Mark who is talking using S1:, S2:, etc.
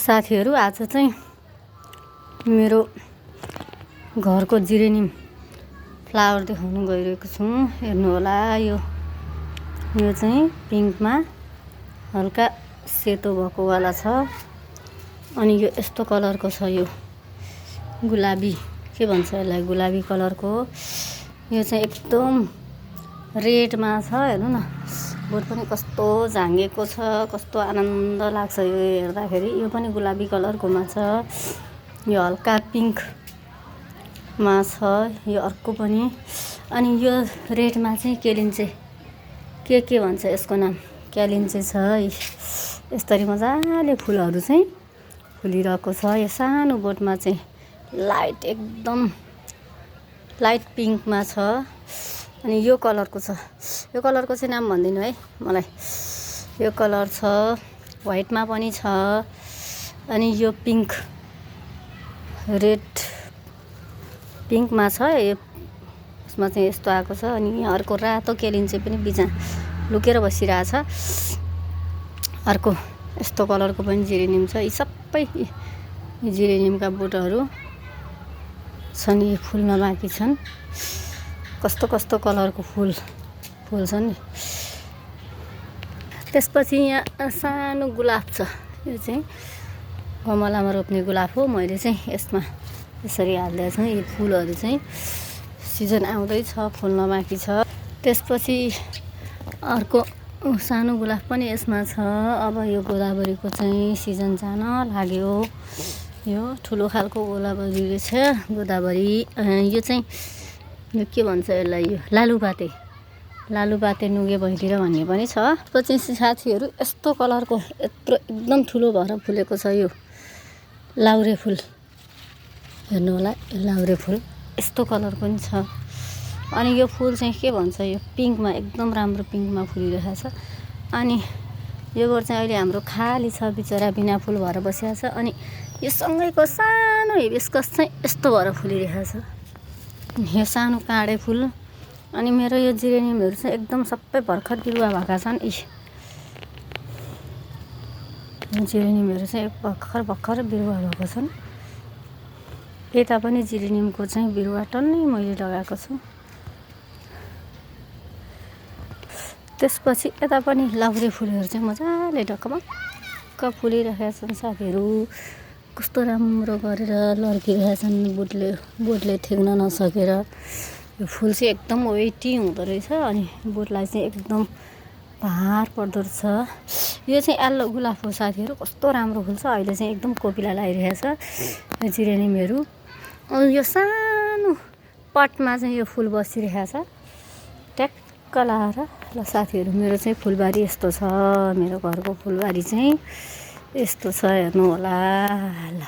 S1: साथीहरू आज चाहिँ मेरो घरको जिरेनियम फ्लावर देखाउन गइरहेको छु। हेर्नु होला, यो चाहिँ पिङ्कमा हल्का सेतो भएको वाला छ। अनि यो यस्तो कलरको छ, यो गुलाबी के भन्छ यसलाई, गुलाबी कलरको। यो चाहिँ एकदम रेडमा छ। हेर्नु न, बोट पनि कस्तो झाँगेको छ, कस्तो आनन्द लाग्छ यो हेर्दाखेरि। यो पनि गुलाबी कलरकोमा छ, यो हल्का पिङ्कमा छ, यो अर्को पनि। अनि यो रेडमा चाहिँ केलिन्चे के भन्छ यसको नाम, क्यालिन्चे छ। यसरी मजाले फुलहरू चाहिँ फुलिरहेको छ। यो सानो बोटमा चाहिँ लाइट एकदम लाइट पिङ्कमा छ। अनि यो कलरको छ, यो कलरको चाहिँ नाम भन्दिनँ है मलाई। यो कलर छ, व्हाइटमा पनि छ। अनि यो पिङ्क रेड पिङ्कमा छ। यसमा चाहिँ यस्तो आएको छ। अनि यहाँ अर्को रातो केलिन्चे पनि बिचमा लुकेर बसिरहेछ। अर्को यस्तो कलरको पनि जिरेनियम छ। यी सबै जिरेनियमका बोटहरू छन्, यी फुल्न बाँकी छन्। कस्तो कस्तो कलरको फुल्छन् नि। त्यसपछि यहाँ सानो गुलाब छ। यो चाहिँ गमलामा रोप्ने गुलाब हो। मैले चाहिँ यसमा यसरी हालिदिएको छु। यी फुलहरू चाहिँ सिजन आउँदैछ, फुल्न बाँकी छ। त्यसपछि अर्को सानो गुलाब पनि यसमा छ। अब यो गोदावरीको चाहिँ सिजन जान लाग्यो। यो ठुलो खालको गोदावरी छ, गोदावरी। यो चाहिँ यो के भन्छ यसलाई, यो लालुपाते नुगे भैलिर भन्ने पनि छ। पछि साथीहरू यस्तो कलरको यत्रो एकदम ठुलो भएर फुलेको छ यो लाउरे फुल। हेर्नु होला, लाउरे फुल यस्तो कलर पनि छ। अनि यो फुल चाहिँ के भन्छ, यो पिङ्कमा एकदम राम्रो पिङ्कमा फुलिरहेको छ। अनि यो बोट चाहिँ अहिले हाम्रो खाली छ, बिचरा बिना फुल भएर बसिरहेको छ। अनि यो सँगैको सानो हिबिस्कस चाहिँ यस्तो भएर फुलिरहेको छ, यो सानो काँडे फुल। अनि मेरो यो जिरेनियमहरू चाहिँ एकदम सबै भर्खर बिरुवा भएका छन्। जिरेनियमहरू चाहिँ भर्खर बिरुवा भएको छन्। यता पनि जिरेनियमको चाहिँ बिरुवा टन्नै मैले लगाएको छु। त्यसपछि यता पनि लाउरे फुलहरू चाहिँ मजाले ढकमक्क फुलिरहेका छन् साथीहरू। कस्तो राम्रो गरेर लड्किरहेका छन्, बोटले ठेक्न नसकेर। यो फुल चाहिँ एकदम वेटी हुँदो रहेछ। अनि बोटलाई चाहिँ एकदम भार पर्दो रहेछ। यो चाहिँ येल्लो गुलाब हो साथीहरू, कस्तो राम्रो फुल्छ। अहिले चाहिँ एकदम कोपिला लगाइरहेछ यो जिरेनियमहरू। अनि यो सानो पटमा चाहिँ यो फुल बसिरहेछ ट्याक्क लाएर। ल साथीहरू, मेरो चाहिँ फुलबारी यस्तो छ। मेरो घरको फुलबारी चाहिँ यस्तो छ, हेर्नु होला। ल।